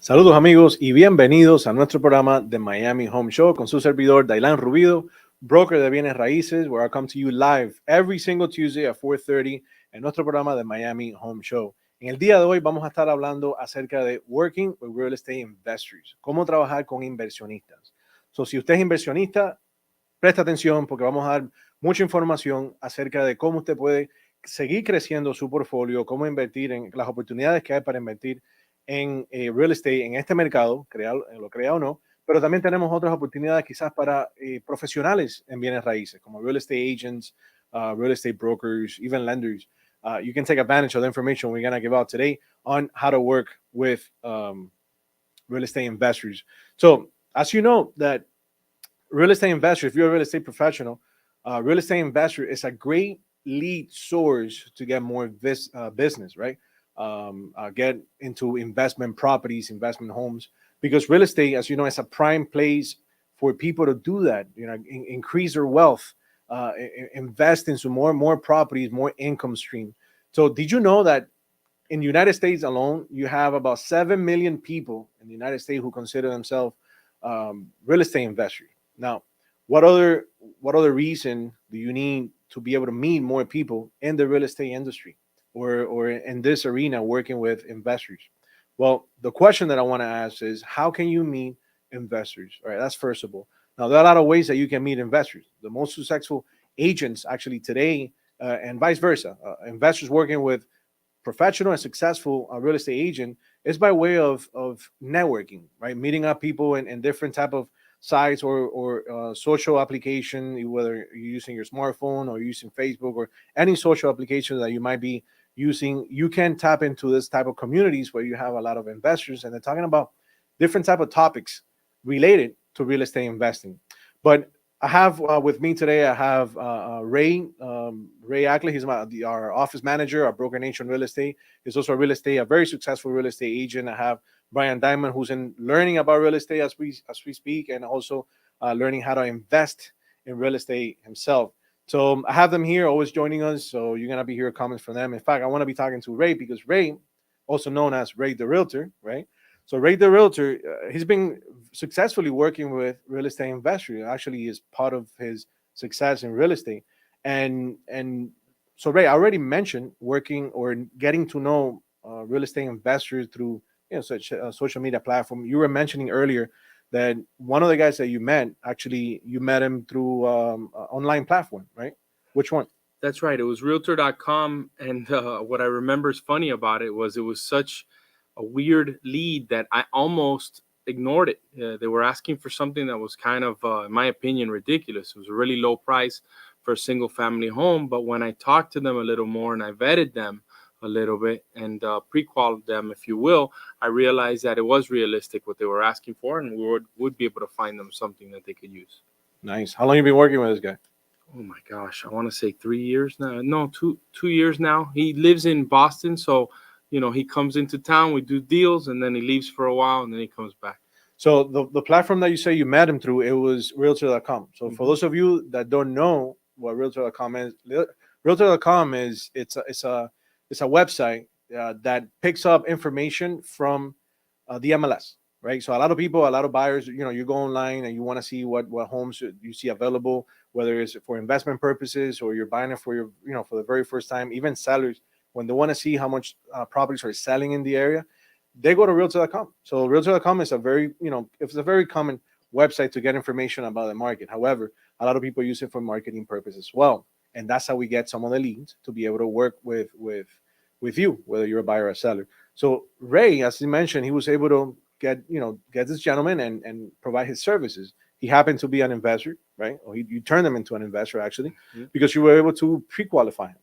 Saludos amigos y bienvenidos a nuestro programa de Miami Home Show con su servidor Daylan Rubido, broker de Bienes Raíces, where I come to you live every single Tuesday at 4:30 en nuestro programa de Miami Home Show. En el día de hoy vamos a estar hablando acerca de working with real estate investors, cómo trabajar con inversionistas. So, si usted es inversionista, presta atención porque vamos a dar mucha información acerca de cómo usted puede seguir creciendo su portfolio, cómo invertir en las oportunidades que hay para invertir en real estate, en este mercado, lo crea o no, pero también tenemos otras oportunidades quizás para profesionales en bienes raíces, como real estate agents, real estate brokers, even lenders. You can take advantage of the information we're going to give out today on how to work with real estate investors. So, as you know, that real estate investor, if you're a real estate professional, real estate investor is a great lead source to get more business, right? Get into investment properties, investment homes, because real estate, as you know, is a prime place for people to do that. You know, increase their wealth, invest in some more properties, more income stream. So, did you know that in the United States alone, you have about 7 million people in the United States who consider themselves real estate investors? Now, what other reason do you need to be able to meet more people in the real estate industry or in this arena working with investors? Well, the question that I want to ask is, how can you meet investors? All right, that's first of all. Now, there are a lot of ways that you can meet investors. The most successful agents actually today, and vice versa, investors working with professional and successful real estate agent is by way of networking, right? Meeting up people in different type of sites or social application, whether you're using your smartphone or using Facebook or any social application that you might be using. You can tap into this type of communities where you have a lot of investors and they're talking about different type of topics related to real estate investing. But I have with me today, I have Ray Ackley. He's our office manager, our broker nation real estate. He's also a very successful real estate agent. I have Brian Diamond, who's in learning about real estate as we speak, and also learning how to invest in real estate himself. So I have them here, always joining us. So you're gonna be hearing comments from them. In fact, I want to be talking to Ray because Ray, also known as Ray the Realtor, right? So Ray the Realtor, he's been successfully working with real estate investors. Actually, is part of his success in real estate. And so Ray, I already mentioned working or getting to know real estate investors through such a social media platform. You were mentioning earlier that one of the guys that you met, actually, you met him through online platform, right? Which one? That's right. It was realtor.com. And what I remember is funny about it was such a weird lead that I almost ignored it. They were asking for something that was kind of, in my opinion, ridiculous. It was a really low price for a single family home. But when I talked to them a little more and I vetted them a little bit and pre-qualified them, if you will, I realized that it was realistic what they were asking for, and we would be able to find them something that they could use. Nice. How long have you been working with this guy? Oh my gosh, I want to say 3 years now. No, two years now. He lives in Boston, so he comes into town, we do deals, and then he leaves for a while, and then he comes back. So the platform that you say you met him through, it was realtor.com. So for those of you that don't know what realtor.com is, realtor.com is it's a website that picks up information from the MLS, right? So a lot of buyers, you go online and you want to see what homes you see available, whether it's for investment purposes or you're buying it for for the very first time. Even sellers, when they want to see how much properties are selling in the area, they go to realtor.com. So realtor.com is a very common website to get information about the market. However, a lot of people use it for marketing purposes as well. And that's how we get some of the leads to be able to work with you, whether you're a buyer or a seller. So Ray, as you mentioned, he was able to get this gentleman and provide his services. He happened to be an investor, right? Or you turned him into an investor actually, because you were able to pre-qualify him,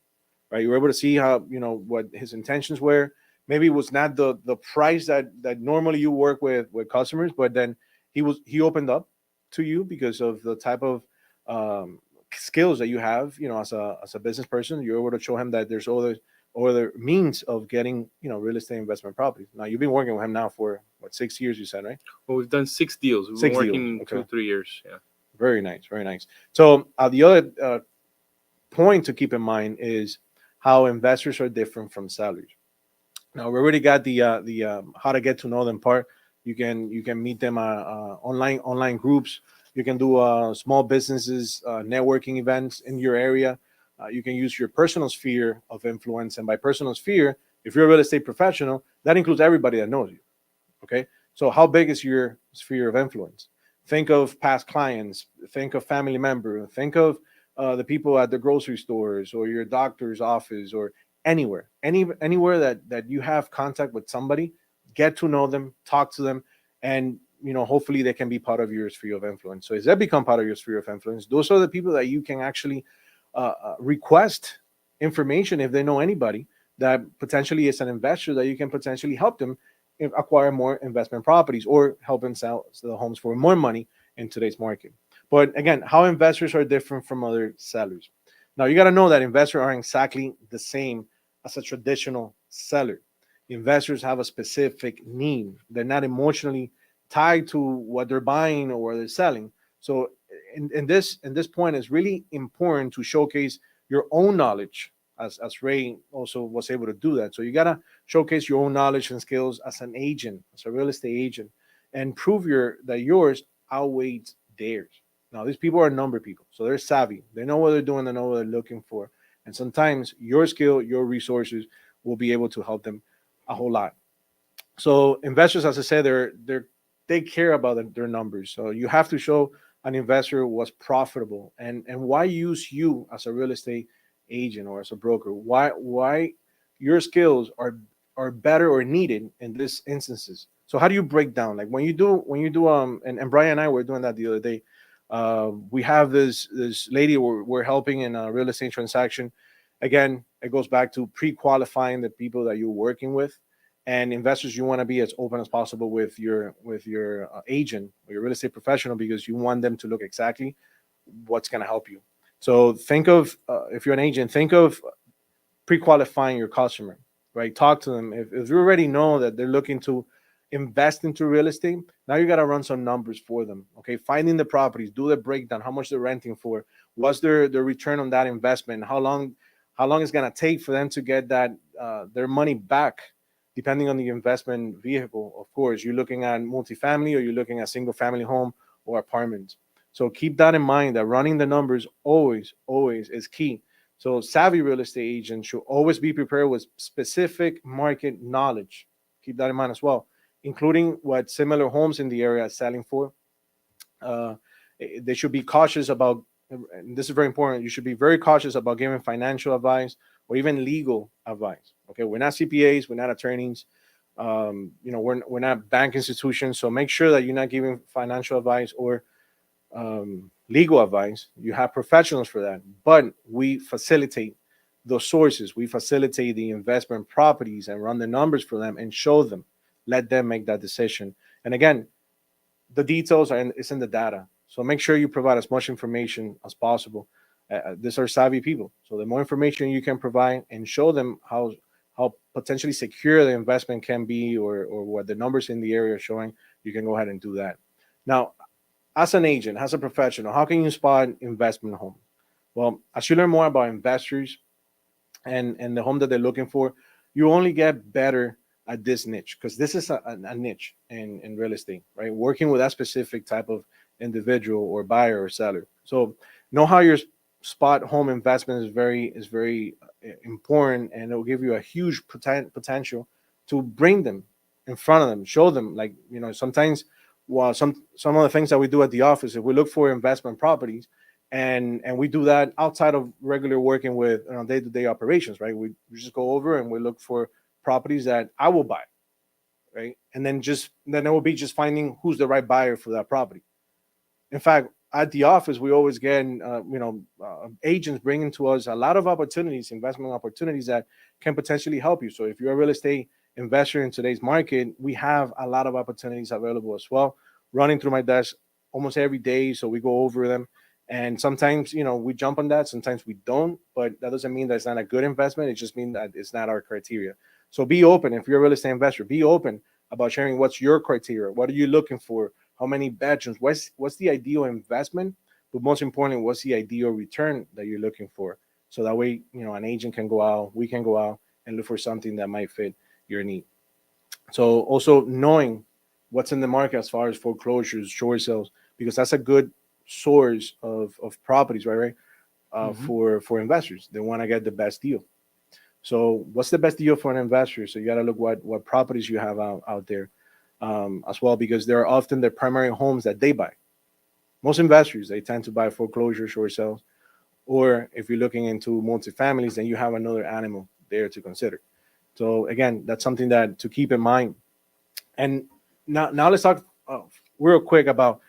right? You were able to see how, what his intentions were. Maybe it was not the price that normally you work with customers, but then he opened up to you because of the type of skills that you have, as a business person. You're able to show him that there's other means of getting, real estate investment properties. Now you've been working with him now for 6 years, you said, right? Well, we've done 6 deals. We've been working okay. 2-3 years. Yeah. Very nice, very nice. So the other point to keep in mind is how investors are different from sellers. Now we already got the how to get to know them part You can meet them online groups. You can do small businesses networking events in your area. You can use your personal sphere of influence, and by personal sphere, if you're a real estate professional, that includes everybody that knows you. Okay, so how big is your sphere of influence? Think of past clients. Think of family member. Think of the people at the grocery stores or your doctor's office or anywhere that you have contact with somebody. Get to know them, talk to them, and hopefully they can be part of your sphere of influence. So as they become part of your sphere of influence, those are the people that you can actually request information if they know anybody that potentially is an investor that you can potentially help them acquire more investment properties or help them sell the homes for more money in today's market. But again, how investors are different from other sellers. Now you got to know that investors aren't exactly the same as a traditional seller. Investors have a specific need. They're not emotionally tied to what they're buying or what they're selling. So in this point, it's really important to showcase your own knowledge, as Ray also was able to do that. So you gotta showcase your own knowledge and skills as an agent, as a real estate agent, and prove that yours outweighs theirs. Now these people are number people, so they're savvy. They know what they're doing. They know what they're looking for, and sometimes your skill, your resources will be able to help them a whole lot. So investors, as I said, they care about their numbers. So you have to show an investor was profitable, and why use you as a real estate agent or as a broker. Why your skills are better or needed in these instances. So how do you break down, like when you do and Brian and I were doing that the other day. We have this lady we're helping in a real estate transaction. Again, it goes back to pre-qualifying the people that you're working with. And investors, you want to be as open as possible with your agent or your real estate professional, because you want them to look exactly what's going to help you. So think of if you're an agent, think of pre-qualifying your customer, right? Talk to them. If you already know that they're looking to invest into real estate, now you got to run some numbers for them. Okay, finding the properties, do the breakdown, how much they're renting for, what's their return on that investment, how long it's going to take for them to get that their money back, depending on the investment vehicle. Of course, you're looking at multifamily or you're looking at single family home or apartments. So keep that in mind, that running the numbers always is key. So savvy real estate agents should always be prepared with specific market knowledge. Keep that in mind as well, including what similar homes in the area are selling for. Uh, they should be cautious about, and this is very important, you should be very cautious about giving financial advice or even legal advice. Okay, we're not CPAs, we're not attorneys, we're not bank institutions. So make sure that you're not giving financial advice or legal advice. You have professionals for that, but we facilitate those sources. We facilitate the investment properties and run the numbers for them and show them, let them make that decision. And again, the details it's in the data. So make sure you provide as much information as possible. These are savvy people. So the more information you can provide and show them how potentially secure the investment can be, or what the numbers in the area are showing, you can go ahead and do that. Now, as an agent, as a professional, how can you spot investment home? Well, as you learn more about investors and the home that they're looking for, you only get better at this niche, because this is a niche in real estate, right? Working with that specific type of individual or buyer or seller. So know how your spot home investment is very important, and it will give you a huge potential to bring them in front of them, show them, like, sometimes, well, some of the things that we do at the office, if we look for investment properties, and we do that outside of regular working with day-to-day operations, right? We just go over and we look for properties that I will buy, right? And then it will be just finding who's the right buyer for that property. In fact, at the office, we always get agents bringing to us a lot of opportunities, investment opportunities that can potentially help you. So if you're a real estate investor in today's market, we have a lot of opportunities available as well, running through my desk almost every day. So we go over them, and sometimes we jump on that, sometimes we don't, but that doesn't mean that it's not a good investment. It just means that it's not our criteria. So be open. If you're a real estate investor, be open about sharing what's your criteria. What are you looking for? How many bedrooms? What's the ideal investment? But most importantly, what's the ideal return that you're looking for? So that way, an agent can go out, we can go out and look for something that might fit your need. So also knowing what's in the market as far as foreclosures, short sales, because that's a good source of properties, right? For investors. They want to get the best deal. So what's the best deal for an investor? So you got to look what properties you have out there as well, because they're often the primary homes that they buy. Most investors, they tend to buy foreclosure, short sales, or if you're looking into multifamilies, then you have another animal there to consider. So again, that's something that to keep in mind. And now let's talk real quick about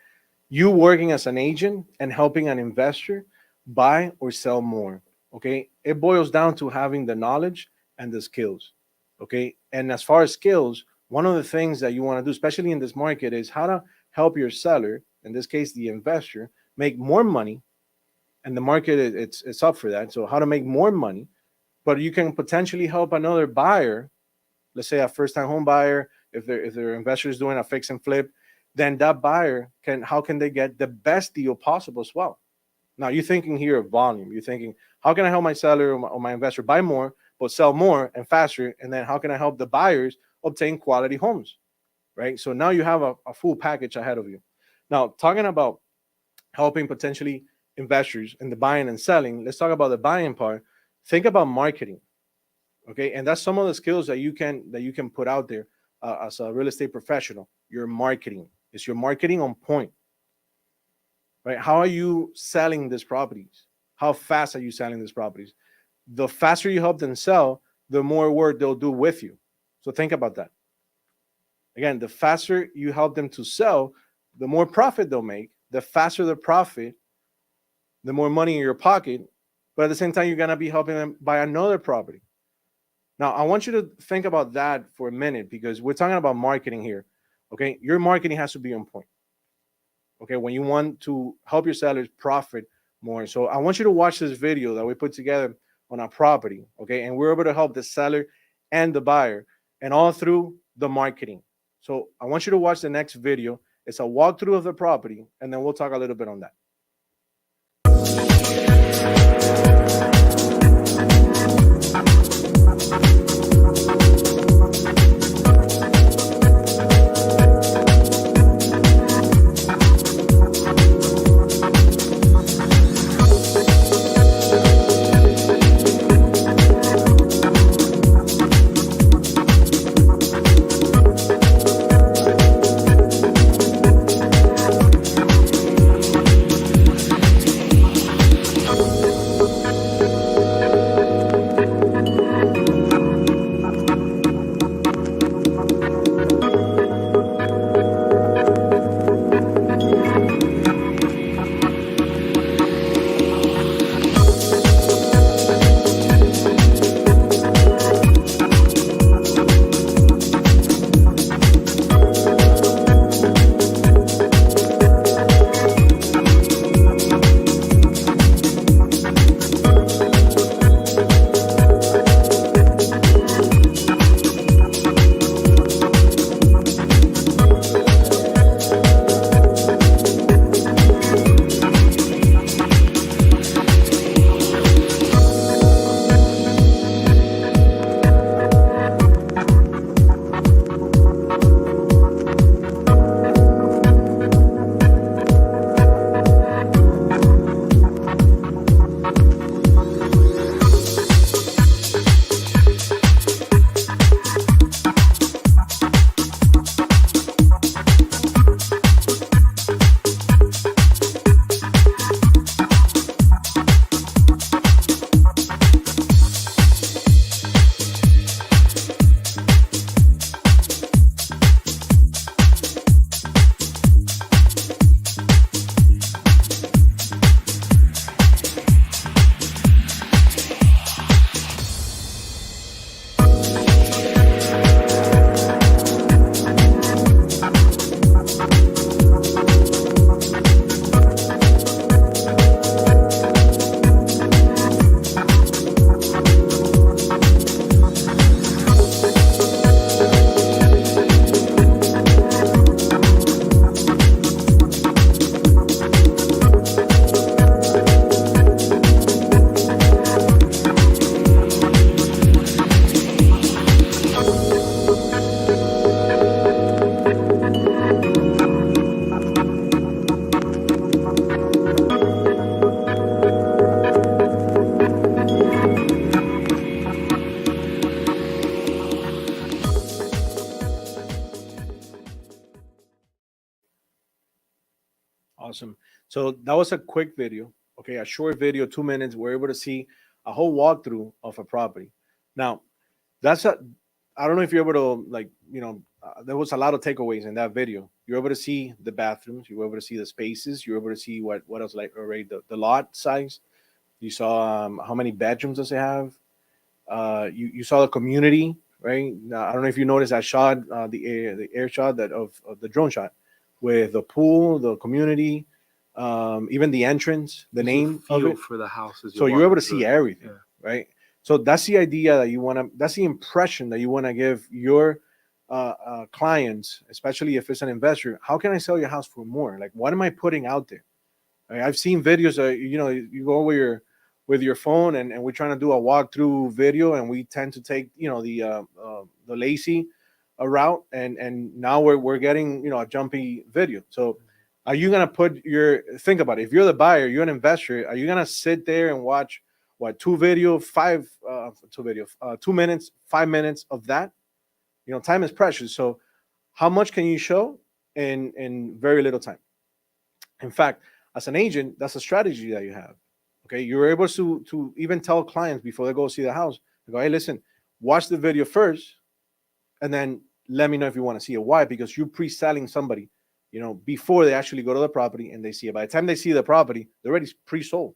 you working as an agent and helping an investor buy or sell more. Okay, it boils down to having the knowledge and the skills. Okay, and as far as skills, one of the things that you want to do, especially in this market, is how to help your seller, in this case the investor, make more money. And the market, it's up for that. So how to make more money, but you can potentially help another buyer, let's say a first-time home buyer, if their investor is doing a fix and flip, then that buyer how can they get the best deal possible as well? Now you're thinking here of volume. You're thinking, how can I help my seller or my investor buy more, but sell more and faster? And then how can I help the buyers obtain quality homes, right? So now you have a full package ahead of you. Now, talking about helping potentially investors in the buying and selling, let's talk about the buying part. Think about marketing, okay? And that's some of the skills that you can put out there as a real estate professional. Your marketing. Is your marketing on point? Right? How are you selling these properties? How fast are you selling these properties? The faster you help them sell, the more work they'll do with you. So think about that. Again, the faster you help them to sell, the more profit they'll make. The faster the profit, the more money in your pocket. But at the same time, you're going to be helping them buy another property. Now, I want you to think about that for a minute, because we're talking about marketing here. Okay, your marketing has to be on point. Okay, when you want to help your sellers profit more. So I want you to watch this video that we put together on a property. Okay, and we're able to help the seller and the buyer, and all through the marketing. So I want you to watch the next video. It's a walkthrough of the property, and then we'll talk a little bit on that. Awesome. So that was a quick video, okay, a short video, 2 minutes. We're able to see a whole walkthrough of a property. Now, that's a, I don't know if you're able to, like, there was a lot of takeaways in that video. You're able to see the bathrooms, you were able to see the spaces, you were able to see what else, like already the lot size. You saw how many bedrooms does it have. You saw the community, right? Now, I don't know if you noticed that shot, the air shot of the drone shot with the pool, the community, even the entrance, the Gives you a name of feel it. for the house as So you're you're able walking to through see it. everything, Yeah. right? So that's the idea that you want to. That's the impression that you want to give your clients, especially if it's an investor. How can I sell your house for more? Like, what am I putting out there? I've seen videos. You go with your phone, and we're trying to do a walkthrough video, and we tend to take the lazy route, and now we're getting a jumpy video. So are you gonna think about it? If you're the buyer, you're an investor, are you gonna sit there and watch what 2 minutes, 5 minutes of that? Time is precious. So how much can you show in very little time? In fact, as an agent, that's a strategy that you have. Okay, you're able to even tell clients before they go see the house. They go, hey, listen, watch the video first, and then let me know if you want to see it. Why? Because you're pre-selling somebody, before they actually go to the property and they see it. By the time they see the property, they're already pre-sold.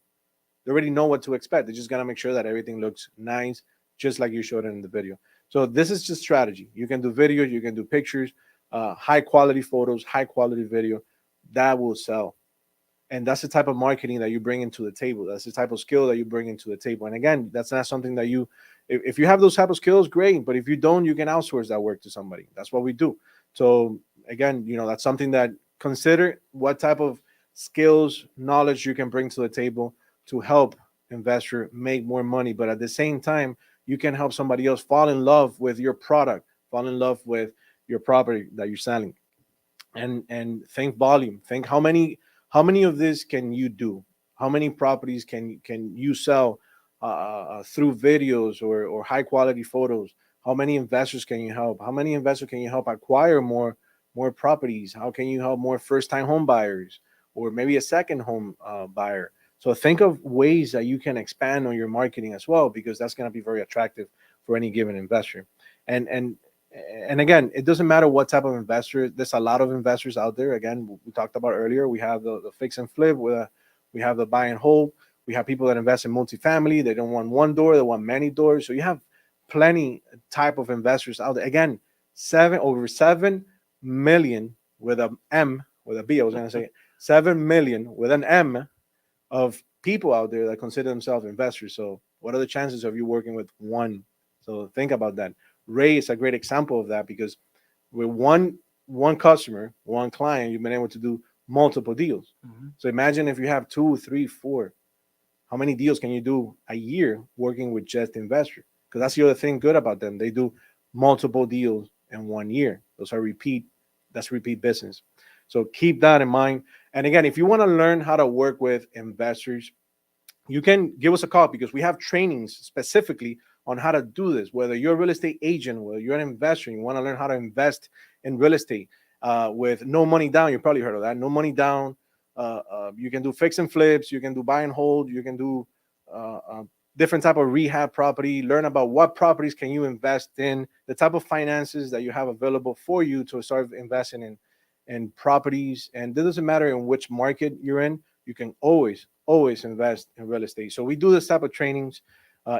They already know what to expect. They just gotta make sure that everything looks nice, just like you showed it in the video. So this is just strategy. You can do videos, you can do pictures, high quality photos, high quality video. That will sell. And that's the type of marketing that you bring into the table. That's the type of skill that you bring into the table. And again, that's not something that if you have those type of skills, great. But if you don't, you can outsource that work to somebody. That's what we do. So again, that's something that consider what type of skills, knowledge you can bring to the table to help investor make more money. But at the same time, you can help somebody else fall in love with your product, fall in love with your property that you're selling. And think volume. Think how many of this can you do? How many properties can you sell through videos or high quality photos? How many investors can you help? How many investors can you help acquire more properties? How can you help more first time home buyers or maybe a second home buyer? So think of ways that you can expand on your marketing as well, because that's going to be very attractive for any given investor. And again, it doesn't matter what type of investor. There's a lot of investors out there. Again, we talked about earlier. We have the fix and flip. We have the buy and hold. We have people that invest in multifamily. They don't want one door. They want many doors. So you have plenty type of investors out there. Again, over 7 million with a M, with a B. I was going to say 7 million with an M of people out there that consider themselves investors. So what are the chances of you working with one? So think about that. Ray is a great example of that, because with one customer, one client, you've been able to do multiple deals. Mhm. So imagine if you have 2, 3, 4. How many deals can you do a year working with just investors? Because that's the other thing good about them. They do multiple deals in 1 year. Those are that's repeat business. So keep that in mind. And again, if you want to learn how to work with investors, you can give us a call, because we have trainings specifically on how to do this. Whether you're a real estate agent, whether you're an investor, you want to learn how to invest in real estate with no money down. You probably heard of that. No money down. You can do fix and flips. You can do buy and hold. You can do different type of rehab property. Learn about what properties can you invest in, the type of finances that you have available for you to start investing in properties. And it doesn't matter in which market you're in. You can always invest in real estate. So we do this type of trainings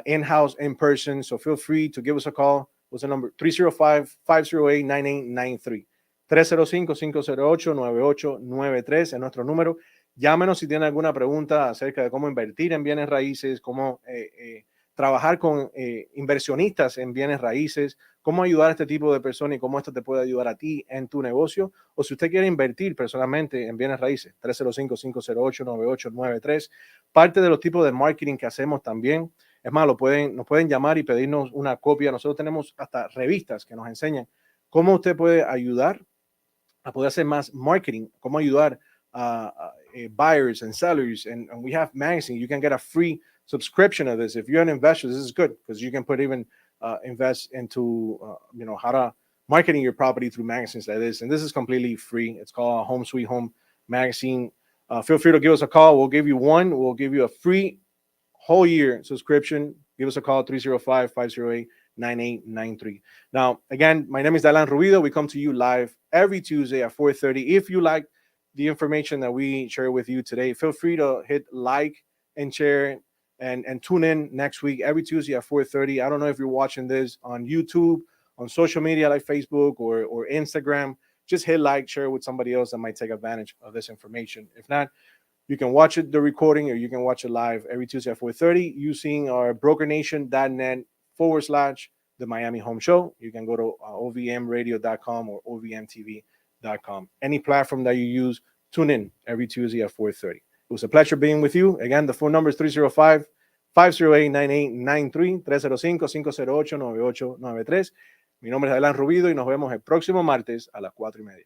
in-house, in person. So feel free to give us a call. What's the number? 305-508-9893. 305-508-9893 es nuestro número. Llámenos si tienen alguna pregunta acerca de cómo invertir en bienes raíces, cómo trabajar con inversionistas en bienes raíces, cómo ayudar a este tipo de personas y cómo esto te puede ayudar a ti en tu negocio. O si usted quiere invertir personalmente en bienes raíces, 305-508-9893. Parte de los tipos de marketing que hacemos también. Es más, nos pueden llamar y pedirnos una copia. Nosotros tenemos hasta revistas que nos enseñan cómo usted puede ayudar a poder hacer más marketing, cómo ayudar a buyers and sellers. And we have magazine. You can get a free subscription of this. If you're an investor, this is good, because you can invest into how to marketing your property through magazines like this. And this is completely free. It's called Home Sweet Home magazine. Feel free to give us a call. We'll give you one. We'll give you a free whole year subscription. Give us a call, 305-508-9893. Now, again, my name is Daylan Rubido. We come to you live every Tuesday at 4:30. If you like the information that we share with you today, feel free to hit like and share and tune in next week, every Tuesday at 4:30. I don't know if you're watching this on YouTube, on social media like Facebook or Instagram. Just hit like, share with somebody else that might take advantage of this information. If not, you can watch it, the recording, or you can watch it live every Tuesday at 4:30 using our brokernation.net/The Miami Home Show. You can go to ovmradio.com or ovmtv.com. Any platform that you use, tune in every Tuesday at 4:30. It was a pleasure being with you. Again, the phone number is 305-508-9893, 305-508-9893. Mi nombre es Daylan Rubido y nos vemos el próximo martes a las 4:30.